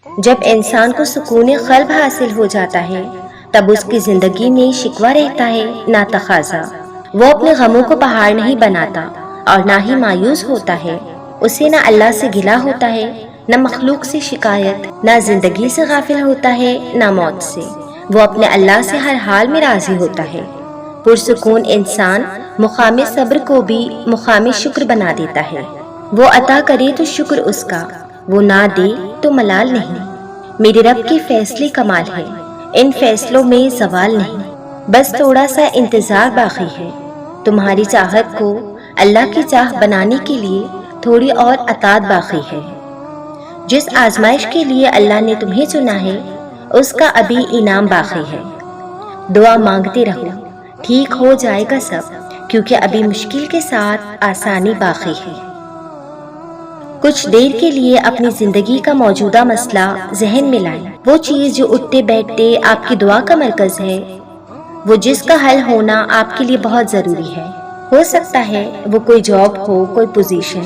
جب انسان کو سکون قلب حاصل ہو جاتا ہے تب اس کی زندگی میں شکوہ رہتا ہے نہ تقاضا۔ وہ اپنے غموں کو پہاڑ نہیں بناتا اور نہ ہی مایوس ہوتا ہے۔ اسے نہ اللہ سے گلہ ہوتا ہے، نہ مخلوق سے شکایت، نہ زندگی سے غافل ہوتا ہے، نہ موت سے۔ وہ اپنے اللہ سے ہر حال میں راضی ہوتا ہے۔ پرسکون انسان مقام صبر کو بھی مقام شکر بنا دیتا ہے۔ وہ عطا کرے تو شکر اس کا، وہ نہ دے تو ملال نہیں۔ میرے رب کے فیصلے کمال ہے، ان فیصلوں میں زوال نہیں۔ بس تھوڑا سا انتظار باقی ہے۔ تمہاری چاہت کو اللہ کی چاہ بنانے کے لیے تھوڑی اور اطاعت باقی ہے۔ جس آزمائش کے لیے اللہ نے تمہیں چنا ہے اس کا ابھی انعام باقی ہے۔ دعا مانگتے رہو، ٹھیک ہو جائے گا سب، کیونکہ ابھی مشکل کے ساتھ آسانی باقی ہے۔ کچھ دیر کے لیے اپنی زندگی کا موجودہ مسئلہ ذہن میں لائیں۔ وہ چیز جو اٹھتے بیٹھتے آپ کی دعا کا مرکز ہے، وہ جس کا حل ہونا آپ کے لیے بہت ضروری ہے۔ ہو سکتا ہے وہ کوئی جاب ہو، کوئی پوزیشن،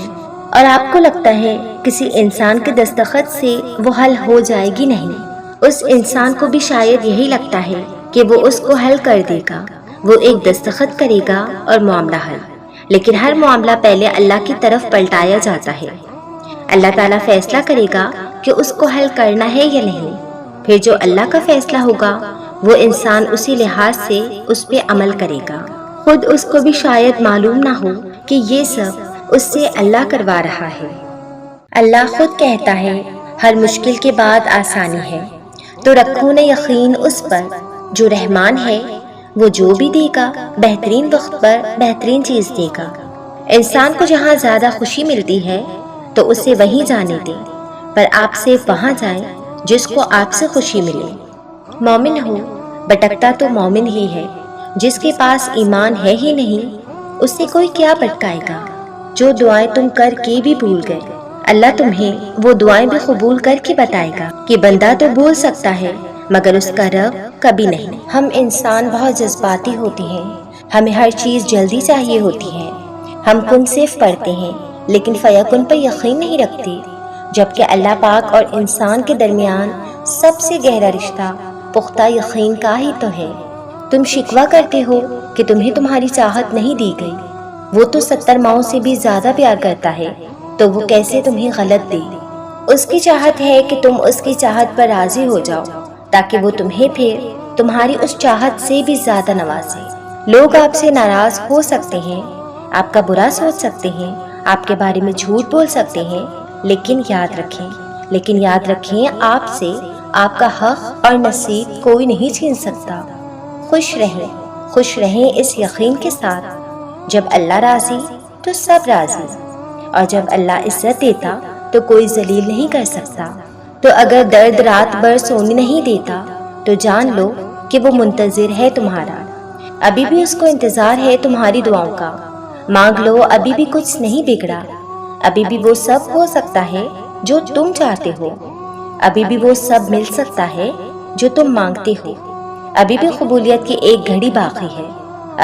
اور آپ کو لگتا ہے کسی انسان کے دستخط سے وہ حل ہو جائے گی نہیں۔ اس انسان کو بھی شاید یہی لگتا ہے کہ وہ اس کو حل کر دے گا، وہ ایک دستخط کرے گا اور معاملہ حل۔ لیکن ہر معاملہ پہلے اللہ کی طرف پلٹایا جاتا ہے۔ اللہ تعالیٰ فیصلہ کرے گا کہ اس کو حل کرنا ہے یا نہیں، پھر جو اللہ کا فیصلہ ہوگا وہ انسان اسی لحاظ سے اس پہ عمل کرے گا۔ خود اس کو بھی شاید معلوم نہ ہو کہ یہ سب اس سے اللہ کروا رہا ہے۔ اللہ خود کہتا ہے ہر مشکل کے بعد آسانی ہے، تو رکھو نہ یقین اس پر جو رحمان ہے، وہ جو بھی دے گا بہترین وقت پر بہترین چیز دے گا۔ انسان کو جہاں زیادہ خوشی ملتی ہے تو اسے وہیں جانے دیں، پر آپ صرف وہاں جائیں جس کو آپ سے خوشی ملے۔ مومن ہو، بھٹکتا تو مومن ہی ہے، جس کے پاس ایمان ہے ہی نہیں اسے کوئی کیا بھٹکائے گا۔ جو دعائیں تم کر کے بھی بھول گئے، اللہ تمہیں وہ دعائیں بھی قبول کر کے بتائے گا کہ بندہ تو بھول سکتا ہے مگر اس کا رب کبھی نہیں۔ ہم انسان بہت جذباتی ہوتے ہیں، ہمیں ہر چیز جلدی چاہیے ہوتی ہے۔ ہم کن صرف پڑھتے ہیں لیکن فیکن پر یقین نہیں رکھتے، جبکہ اللہ پاک اور انسان کے درمیان سب سے گہرا رشتہ پختہ یقین کا ہی تو ہے۔ تم شکوہ کرتے ہو کہ تمہیں تمہاری چاہت نہیں دی گئی، وہ تو 70 ماؤں سے بھی زیادہ پیار کرتا ہے، تو وہ کیسے تمہیں غلط دے؟ اس کی چاہت ہے کہ تم اس کی چاہت پر راضی ہو جاؤ تاکہ وہ تمہیں پھر تمہاری اس چاہت سے بھی زیادہ نوازے۔ لوگ آپ سے ناراض ہو سکتے ہیں، آپ کا برا سوچ سکتے ہیں، آپ کے بارے میں جھوٹ بول سکتے ہیں، لیکن یاد رکھیں آپ سے آپ کا حق اور نصیب کوئی نہیں چھین سکتا۔ خوش رہیں اس یقین کے ساتھ، جب اللہ راضی تو سب راضی، اور جب اللہ عزت دیتا تو کوئی ذلیل نہیں کر سکتا۔ تو اگر درد رات بھر سونے نہیں دیتا تو جان لو کہ وہ منتظر ہے تمہارا، ابھی بھی اس کو انتظار ہے تمہاری دعاؤں کا۔ مانگ لو، ابھی بھی کچھ نہیں بگڑا، ابھی بھی وہ سب ہو سکتا ہے جو تم چاہتے ہو، ابھی بھی وہ سب مل سکتا ہے جو تم مانگتے ہو، ابھی بھی قبولیت کی ایک گھڑی باقی ہے،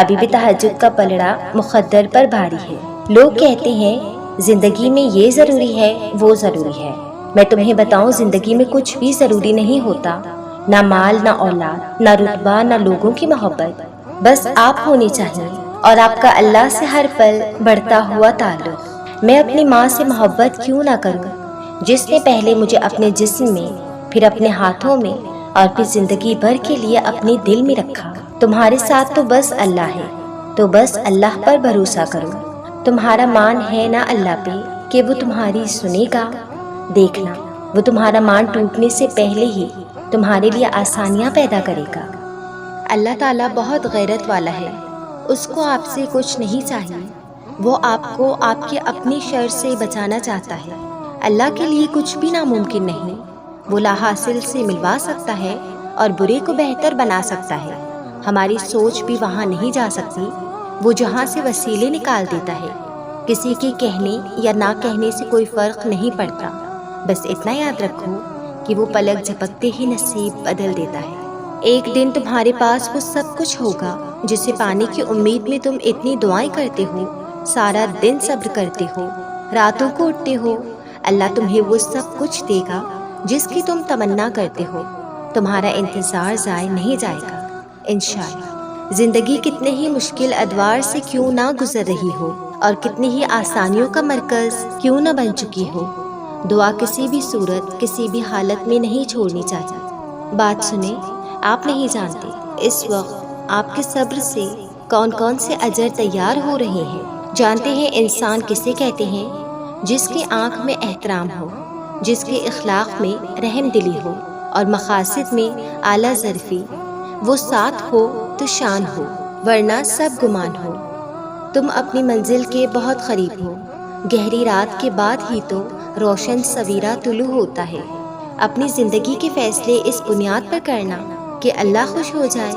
ابھی بھی تہجد کا پلڑا مقدر پر بھاری ہے۔ لوگ کہتے ہیں زندگی میں یہ ضروری ہے، وہ ضروری ہے۔ میں تمہیں بتاؤں زندگی میں کچھ بھی ضروری نہیں ہوتا، نہ مال، نہ اولاد، نہ رتبہ، نہ لوگوں کی محبت، بس آپ ہونی چاہیے اور آپ کا اللہ سے ہر پل بڑھتا ہوا تعلق۔ میں اپنی ماں سے محبت کیوں نہ کروں جس نے پہلے مجھے اپنے جسم میں، پھر اپنے ہاتھوں میں اور پھر زندگی بھر کے لیے اپنے دل میں رکھا۔ تمہارے ساتھ تو بس اللہ ہے، تو بس اللہ پر بھروسہ کرو۔ تمہارا مان ہے نا اللہ پہ کہ وہ تمہاری سنے گا۔ دیکھنا وہ تمہارا مان ٹوٹنے سے پہلے ہی تمہارے لیے آسانیاں پیدا کرے گا۔ اللہ تعالیٰ بہت غیرت والا ہے، اس کو آپ سے کچھ نہیں چاہیے، وہ آپ کو آپ کے اپنی شر سے بچانا چاہتا ہے۔ اللہ کے لیے کچھ بھی ناممکن نہیں، وہ لا حاصل سے ملوا سکتا ہے اور برے کو بہتر بنا سکتا ہے۔ ہماری سوچ بھی وہاں نہیں جا سکتی، وہ جہاں سے وسیلے نکال دیتا ہے۔ کسی کے کہنے یا نہ کہنے سے کوئی فرق نہیں پڑتا، بس اتنا یاد رکھو کہ وہ پلک جھپکتے ہی نصیب بدل دیتا ہے۔ ایک دن تمہارے پاس وہ سب کچھ ہوگا جسے پانے کی امید میں تم اتنی دعائیں کرتے ہو، سارا دن صبر کرتے ہو، راتوں کو اٹھتے ہو۔ اللہ تمہیں وہ سب کچھ دے گا جس کی تم تمنا کرتے ہو، تمہارا انتظار ضائع نہیں جائے گا انشاءاللہ۔ زندگی کتنے ہی مشکل ادوار سے کیوں نہ گزر رہی ہو اور کتنی ہی آسانیوں کا مرکز کیوں نہ بن چکی ہو، دعا کسی بھی صورت کسی بھی حالت میں نہیں چھوڑنی چاہیے۔ بات سنیں، آپ نہیں جانتے اس وقت آپ کے صبر سے کون کون سے اجر تیار ہو رہے ہیں۔ جانتے ہیں انسان کسے کہتے ہیں؟ جس کی آنکھ میں احترام ہو، جس کے اخلاق میں رحم دلی ہو اور مقاصد میں اعلیٰ ظرفی۔ وہ ساتھ ہو تو شان ہو، ورنہ سب گمان ہو۔ تم اپنی منزل کے بہت قریب ہو، گہری رات کے بعد ہی تو روشن سویرا طلوع ہوتا ہے۔ اپنی زندگی کے فیصلے اس بنیاد پر کرنا کہ اللہ خوش ہو جائے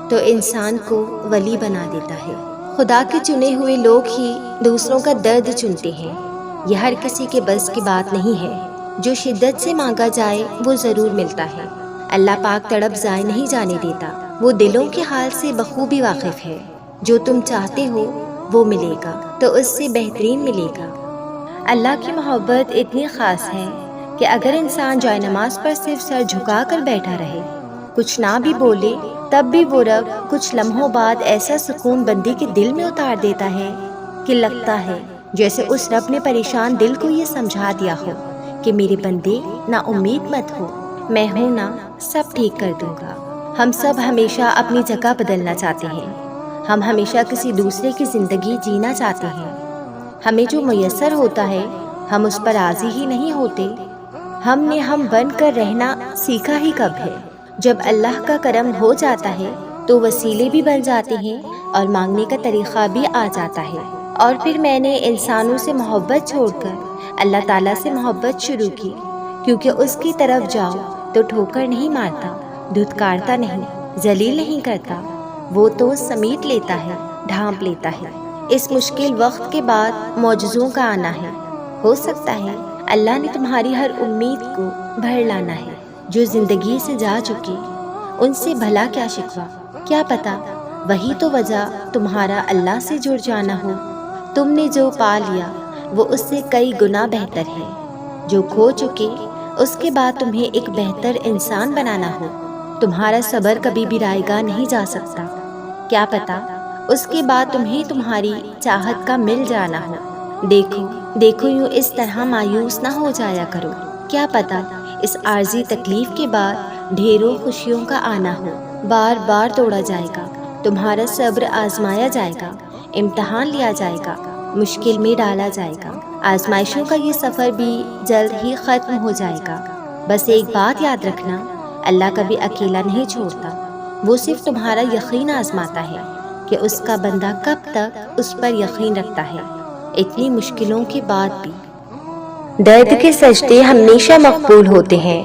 تو انسان کو ولی بنا دیتا ہے۔ خدا کے چنے ہوئے لوگ ہی دوسروں کا درد چنتے ہیں۔ یہ ہر کسی کے بس کی بات نہیں ہے۔ جو شدت سے مانگا جائے وہ ضرور ملتا ہے۔ اللہ پاک تڑپ ضائع نہیں جانے دیتا، وہ دلوں کے حال سے بخوبی واقف ہے۔ جو تم چاہتے ہو وہ ملے گا تو اس سے بہترین ملے گا۔ اللہ کی محبت اتنی خاص ہے کہ اگر انسان جائے نماز پر صرف سر جھکا کر بیٹھا رہے، کچھ نہ بھی بولے، تب بھی وہ رب کچھ لمحوں بعد ایسا سکون بندے کے دل میں اتار دیتا ہے کہ لگتا ہے جیسے اس رب نے پریشان دل کو یہ سمجھا دیا ہو کہ میرے بندے نا امید مت ہو، میں ہوں نا، سب ٹھیک کر دوں گا۔ ہم سب ہمیشہ اپنی جگہ بدلنا چاہتے ہیں، ہم ہمیشہ کسی دوسرے کی زندگی جینا چاہتے ہیں۔ ہمیں جو میسر ہوتا ہے ہم اس پر راضی ہی نہیں ہوتے۔ ہم نے ہم بن کر رہنا سیکھا ہی کب ہے؟ جب اللہ کا کرم ہو جاتا ہے تو وسیلے بھی بن جاتے ہیں اور مانگنے کا طریقہ بھی آ جاتا ہے۔ اور پھر میں نے انسانوں سے محبت چھوڑ کر اللہ تعالیٰ سے محبت شروع کی، کیونکہ اس کی طرف جاؤ تو ٹھوکر نہیں مارتا، دھتکارتا نہیں، ذلیل نہیں کرتا، وہ تو سمیٹ لیتا ہے، ڈھانپ لیتا ہے۔ اس مشکل وقت کے بعد معجزوں کا آنا ہے۔ ہو سکتا ہے اللہ نے تمہاری ہر امید کو بھر لانا ہے۔ جو زندگی سے جا چکے ان سے بھلا کیا شکوہ، کیا پتا وہی تو وجہ تمہارا اللہ سے جڑ جانا ہو۔ تم نے جو پا لیا وہ اس سے کئی گنا بہتر ہے۔ جو کھو چکے اس کے بعد تمہیں ایک بہتر انسان بنانا ہو۔ تمہارا صبر کبھی بھی رائگاں نہیں جا سکتا، کیا پتا اس کے بعد تمہیں تمہاری چاہت کا مل جانا ہو۔ دیکھو یوں اس طرح مایوس نہ ہو جایا کرو، کیا پتا اس عارضی تکلیف کے بعد ڈھیروں خوشیوں کا آنا ہو۔ بار بار توڑا جائے گا، تمہارا صبر آزمایا جائے گا، امتحان لیا جائے گا، مشکل میں ڈالا جائے گا۔ آزمائشوں کا یہ سفر بھی جلد ہی ختم ہو جائے گا۔ بس ایک بات یاد رکھنا، اللہ کبھی اکیلا نہیں چھوڑتا، وہ صرف تمہارا یقین آزماتا ہے کہ اس کا بندہ کب تک اس پر یقین رکھتا ہے، اتنی مشکلوں کے بعد بھی۔ درد کے سجدے ہمیشہ مقبول ہوتے ہیں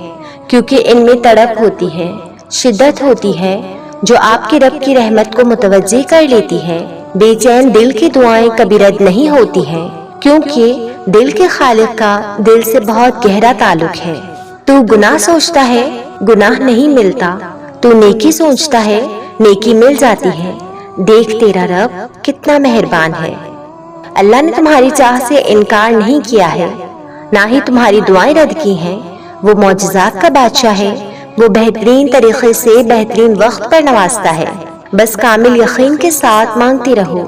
کیونکہ ان میں تڑپ ہوتی ہے، شدت ہوتی ہے جو آپ کے رب کی رحمت کو متوجہ کر لیتی ہے۔ بے چین دل کی دعائیں کبھی رد نہیں ہوتی ہیں کیونکہ دل کے خالق کا دل سے بہت گہرا تعلق ہے۔ تو گناہ سوچتا ہے، گناہ نہیں ملتا، تو نیکی سوچتا ہے، نیکی مل جاتی ہے۔ دیکھ تیرا رب کتنا مہربان ہے۔ اللہ نے تمہاری چاہ سے انکار نہیں کیا ہے، نہ ہی تمہاری دعائیں رد کی ہیں۔ وہ معجزات کا بادشاہ ہے، وہ بہترین طریقے سے بہترین وقت پر نوازتا ہے۔ بس کامل یقین کے ساتھ مانگتے رہو۔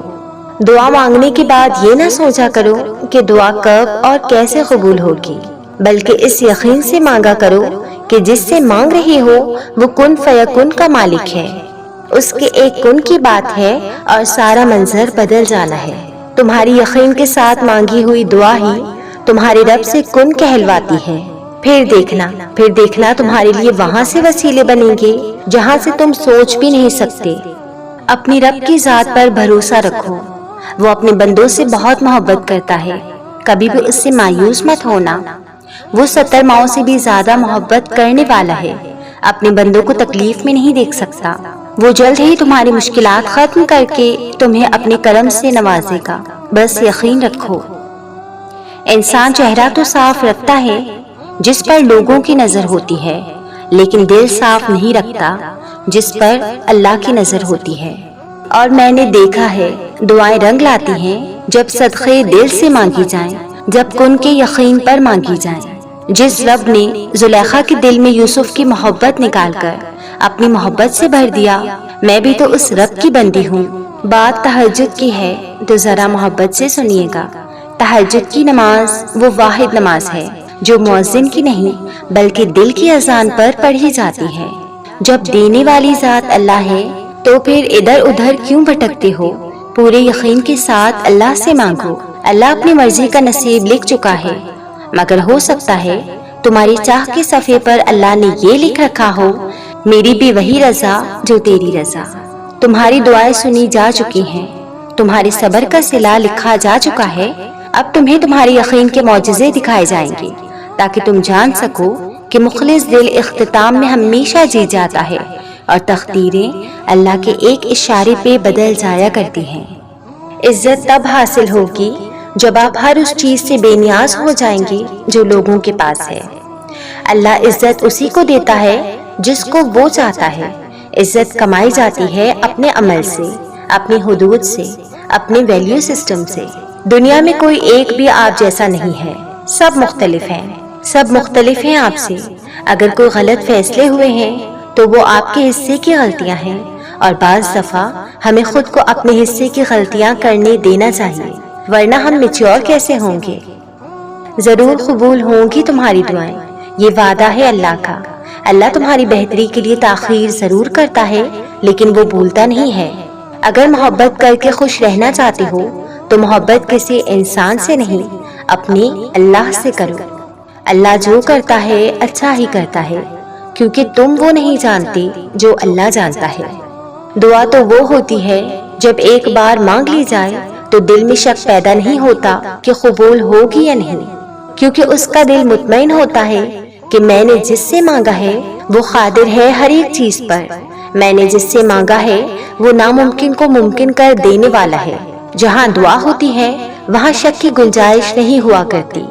دعا مانگنے کے بعد یہ نہ سوچا کرو کہ دعا کب اور کیسے قبول ہوگی، بلکہ اس یقین سے مانگا کرو کہ جس سے مانگ رہی ہو وہ کن فیکن کا مالک ہے۔ اس کے ایک کن کی بات ہے اور سارا منظر بدل جانا ہے۔ تمہاری یقین کے ساتھ مانگی ہوئی دعا ہی تمہارے رب سے کن کہلواتی ہے۔ پھر دیکھنا تمہارے لیے وہاں سے وسیلے بنیں گے جہاں سے تم سوچ بھی نہیں سکتے۔ اپنی رب کی ذات پر بھروسہ رکھو، وہ اپنے بندوں سے بہت محبت کرتا ہے، کبھی بھی اس سے مایوس مت ہونا۔ وہ 70 ماؤں سے بھی زیادہ محبت کرنے والا ہے، اپنے بندوں کو تکلیف میں نہیں دیکھ سکتا۔ وہ جلد ہی تمہاری مشکلات ختم کر کے تمہیں اپنے کرم سے نوازے گا، بس یقین رکھو۔ انسان چہرہ تو صاف رکھتا ہے جس پر لوگوں کی نظر ہوتی ہے، لیکن دل صاف نہیں رکھتا جس پر اللہ کی نظر ہوتی ہے۔ اور میں نے دیکھا ہے دعائیں رنگ لاتی ہیں جب صدقے دل سے مانگی جائیں، جب کن کے یقین پر مانگی جائیں۔ جس رب نے زلیخا کے دل میں یوسف کی محبت نکال کر اپنی محبت سے بھر دیا، میں بھی تو اس رب کی بندی ہوں۔ بات تہجد کی ہے تو ذرا محبت سے سنیے گا۔ تہجد کی نماز وہ واحد نماز ہے جو مؤذن کی نہیں بلکہ دل کی اذان پر پڑھی جاتی ہے۔ جب دینے والی ذات اللہ ہے تو پھر ادھر ادھر کیوں بھٹکتے ہو؟ پورے یقین کے ساتھ اللہ سے مانگو۔ اللہ اپنی مرضی کا نصیب لکھ چکا ہے، مگر ہو سکتا ہے تمہاری چاہ کے صفحے پر اللہ نے یہ لکھ رکھا ہو، میری بھی وہی رضا جو تیری رضا۔ تمہاری دعائیں سنی جا چکی ہیں، تمہارے صبر کا صلہ لکھا جا چکا ہے۔ اب تمہیں تمہارے یقین کے معجزے دکھائے جائیں گے تاکہ تم جان سکو کہ مخلص دل اختتام میں ہمیشہ جیت جاتا ہے اور تقدیریں اللہ کے ایک اشارے پہ بدل جایا کرتی ہیں۔ عزت تب حاصل ہوگی جب آپ ہر اس چیز سے بے نیاز ہو جائیں گے جو لوگوں کے پاس ہے۔ اللہ عزت اسی کو دیتا ہے جس کو وہ چاہتا ہے۔ عزت کمائی جاتی ہے اپنے عمل سے، اپنی حدود سے، اپنے ویلیو سسٹم سے۔ دنیا میں کوئی ایک بھی آپ جیسا نہیں ہے، سب مختلف ہیں، سب مختلف ہیں آپ سے۔ اگر کوئی غلط فیصلے ہوئے ہیں تو وہ آپ کے حصے کی غلطیاں ہیں، اور بعض دفعہ ہمیں خود کو اپنے حصے کی غلطیاں کرنے دینا چاہیے، ورنہ ہم میچور کیسے ہوں گے؟ ضرور قبول ہوں گی تمہاری دعائیں، یہ وعدہ ہے اللہ کا۔ اللہ تمہاری بہتری کے لیے تاخیر ضرور کرتا ہے لیکن وہ بھولتا نہیں ہے۔ اگر محبت کر کے خوش رہنا چاہتے ہو تو محبت کسی انسان سے نہیں، اپنے اللہ سے کرو۔ اللہ جو کرتا ہے اچھا ہی کرتا ہے، کیونکہ تم وہ نہیں جانتے جو اللہ جانتا ہے۔ دعا تو وہ ہوتی ہے جب ایک بار مانگ لی جائے تو دل میں شک پیدا نہیں ہوتا کہ قبول ہوگی یا نہیں، کیونکہ اس کا دل مطمئن ہوتا ہے کہ میں نے جس سے مانگا ہے وہ قادر ہے ہر ایک چیز پر۔ میں نے جس سے مانگا ہے وہ ناممکن کو ممکن کر دینے والا ہے۔ جہاں دعا ہوتی ہے وہاں شک کی گنجائش نہیں ہوا کرتی۔